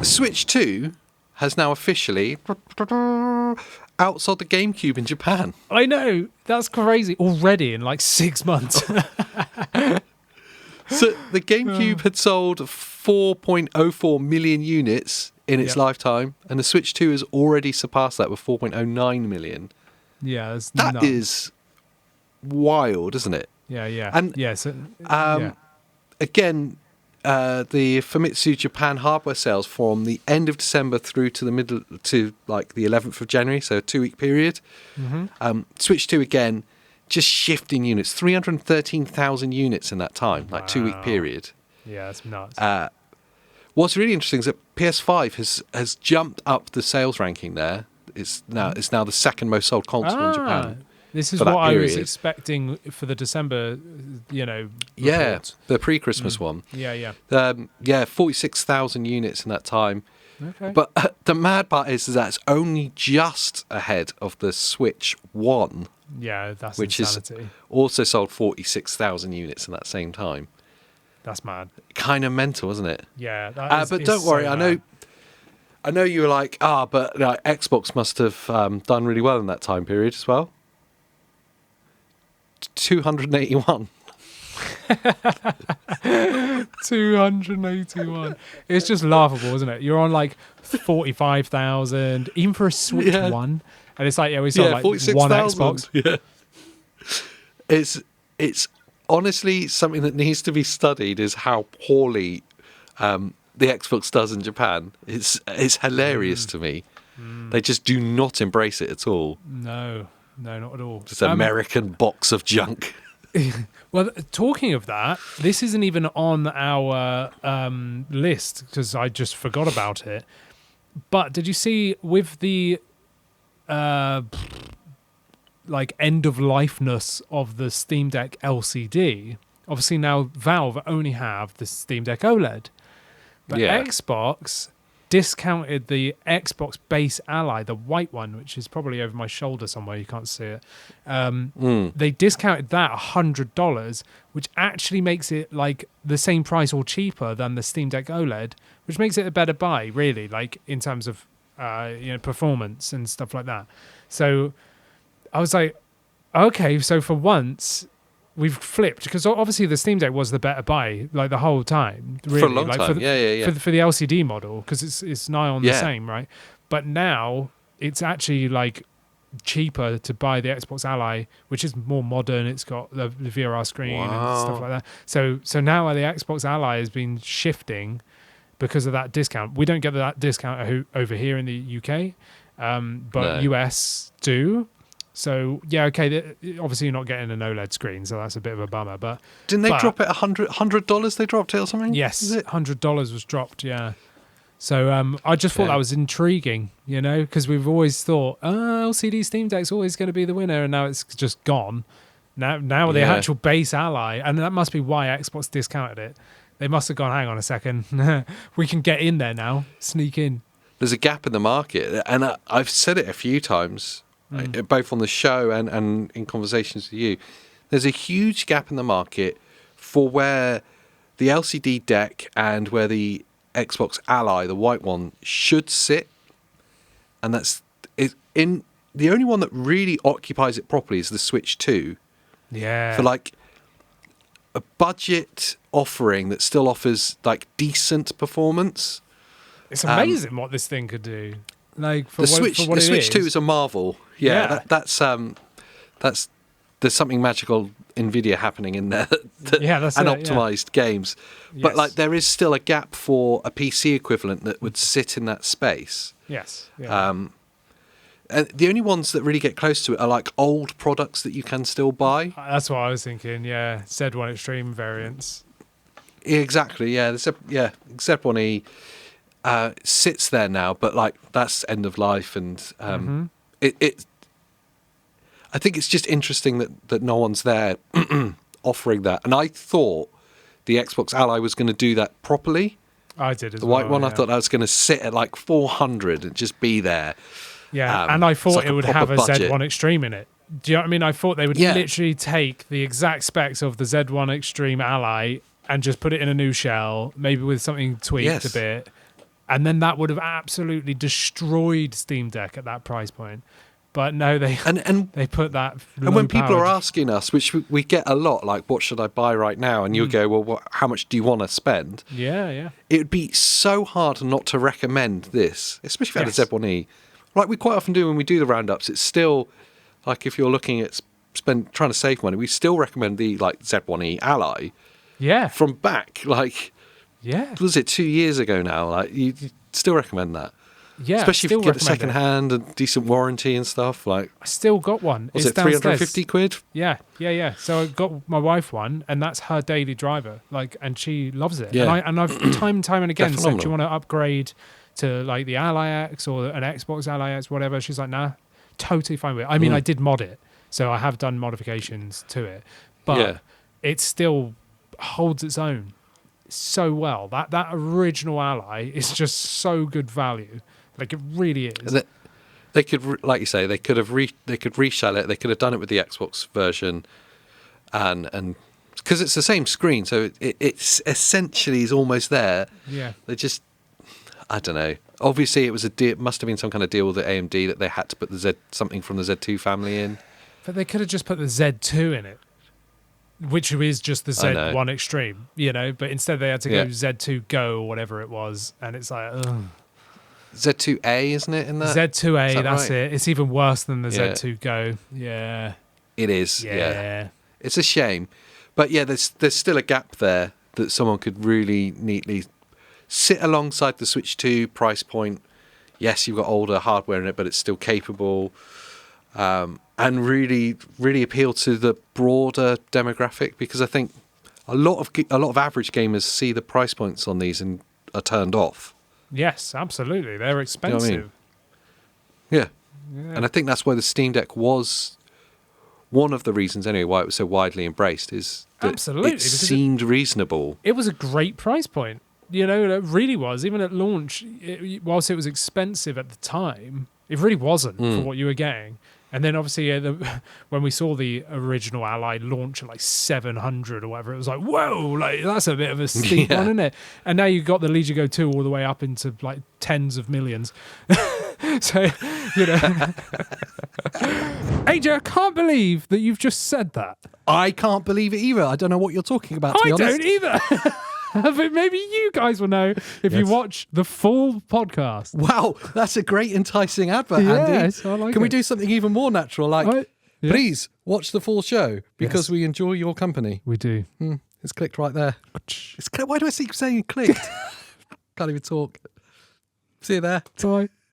Switch 2 has now officially outsold the Gamecube in Japan. I know, that's crazy. Already in like 6 months. So the Gamecube had sold 4.04 million units in its lifetime, and the Switch 2 has already surpassed that with 4.09 million. Yeah, that is wild, isn't it? Yeah. And again, the Famitsu Japan hardware sales from the end of December through to the middle to like the 11th of January, so a 2-week period. Switch 2 again, just shifting units, 313,000 units in that time, like 2-week period. Yeah, that's nuts. What's really interesting is that PS5 has jumped up the sales ranking there. It's now the second most sold console in Japan. This is what I was expecting for the December, report. Yeah, the pre-Christmas one. Yeah. 46,000 units in that time. Okay. But the mad part is that it's only just ahead of the Switch 1. Yeah, that's which insanity. Is also sold 46,000 units in that same time. That's mad. Kind of mental, isn't it? Yeah, but don't worry, so I know you were like, but Xbox must have done really well in that time period as well. 281. 281. It's just laughable, isn't it? You're on like 45,000, even for a Switch 1. And it's like, we saw like 1 Xbox. Yeah. It's honestly something that needs to be studied is how poorly the Xbox does in Japan. It's hilarious to me. They just do not embrace it at all. No, not at all. Just American box of junk. Well, talking of that, this isn't even on our list because I just forgot about it. But did you see with the like end of lifeness of the Steam Deck LCD? Obviously now Valve only have the Steam Deck OLED, but Xbox discounted the Xbox base Ally, the white one, which is probably over my shoulder somewhere. You can't see it. They discounted that $100, which actually makes it like the same price or cheaper than the Steam Deck OLED, which makes it a better buy, really, like in terms of performance and stuff like that. So I was like, okay, so for once we've flipped, because obviously the Steam Deck was the better buy like the whole time, really. For a long like, time, for the LCD model, because it's nigh on the same, right? But now it's actually like cheaper to buy the Xbox Ally, which is more modern. It's got the VRR screen and stuff like that. So now the Xbox Ally has been shifting because of that discount. We don't get that discount over here in the UK, but US do. So, okay, obviously you're not getting an OLED screen, so that's a bit of a bummer. But didn't they drop it $100? They dropped it or something? Yes, $100 was dropped, yeah. So I just thought that was intriguing, because we've always thought, LCD Steam Deck's always going to be the winner, and now it's just gone. Now the actual base Ally, and that must be why Xbox discounted it. They must have gone, hang on a second, we can get in there now, sneak in. There's a gap in the market, and I've said it a few times, both on the show and in conversations with you. There's a huge gap in the market for where the LCD deck and where the Xbox Ally, the white one, should sit, and that's in the only one that really occupies it properly is the Switch 2. Yeah, for like a budget offering that still offers like decent performance. It's amazing what this thing could do. Like for the Switch 2 is a marvel. Yeah. That's there's something magical NVIDIA happening in there and optimized games. But like there is still a gap for a PC equivalent that would sit in that space. Yes. Yeah. And the only ones that really get close to it are like old products that you can still buy. That's what I was thinking. Yeah, Z1 Extreme variants. Exactly. Yeah. Z1E sits there now, but like that's end of life, and it. I think it's just interesting that no one's there offering that. And I thought the Xbox Ally was going to do that properly. I did as well. The white one, yeah. I thought that was going to sit at like 400 and just be there. Yeah, and I thought like it would have a budget. Z1 Extreme in it. Do you know what I mean? I thought they would literally take the exact specs of the Z1 Extreme Ally and just put it in a new shell, maybe with something tweaked a bit, And then that would have absolutely destroyed Steam Deck at that price point. But no, they put that. And when people are asking us, which we get a lot, like, what should I buy right now? And you go, well, how much do you want to spend? Yeah. It would be so hard not to recommend this, especially if you had a Z1E. Like we quite often do when we do the roundups, it's still, like if you're looking at trying to save money, we still recommend the like Z1E Ally. Yeah. From back, like, was it 2 years ago now? Like, you still recommend that. Yeah, especially if you get a second hand and decent warranty and stuff. Like, I still got one. Was it 350 quid? Yeah. So I got my wife one, and that's her daily driver. Like, and she loves it. Yeah. And I've time and time and again said, "Do you want to upgrade to like the Ally X or an Xbox Ally X, whatever?" She's like, "Nah, totally fine with it." I mean, I did mod it, so I have done modifications to it, but it still holds its own so well. That original Ally is just so good value. Like, it really is. They could, like you say, they could resell it. They could have done it with the Xbox version, and because it's the same screen, so it's essentially is almost there. Yeah. They just, I don't know. Obviously, it was must have been some kind of deal with the AMD that they had to put something from the Z2 family in. But they could have just put the Z2 in it, which is just the Z1 Extreme, But instead, they had to go Z2 Go or whatever it was, and it's like, ugh. Z2A, isn't it, in that? Z2A, that's right? it. It's even worse than the Z2 Go. Yeah. It is, yeah. It's a shame. But yeah, there's still a gap there that someone could really neatly sit alongside the Switch 2 price point. Yes, you've got older hardware in it, but it's still capable. And really, really appeal to the broader demographic, because I think a lot of average gamers see the price points on these and are turned off. Yes, absolutely. They're expensive. You know what I mean? Yeah. And I think that's why the Steam Deck was one of the reasons, anyway, why it was so widely embraced, is that it seemed reasonable. It was a great price point. It really was. Even at launch, whilst it was expensive at the time, it really wasn't for what you were getting. And then obviously when we saw the original Ally launch at like 700 or whatever, it was like, whoa, like that's a bit of a steep one, isn't it? And now you've got the Legion Go 2 all the way up into like tens of millions. So, AJ, I can't believe that you've just said that. I can't believe it either. I don't know what you're talking about, to be honest. I don't either. But maybe you guys will know if you watch the full podcast. Wow, that's a great enticing advert, Andy. Yes, I like Can we it. do something even more natural? Like, please watch the full show because we enjoy your company. We do. It's clicked right there. Why do I keep saying clicked? Can't even talk. See you there. Bye.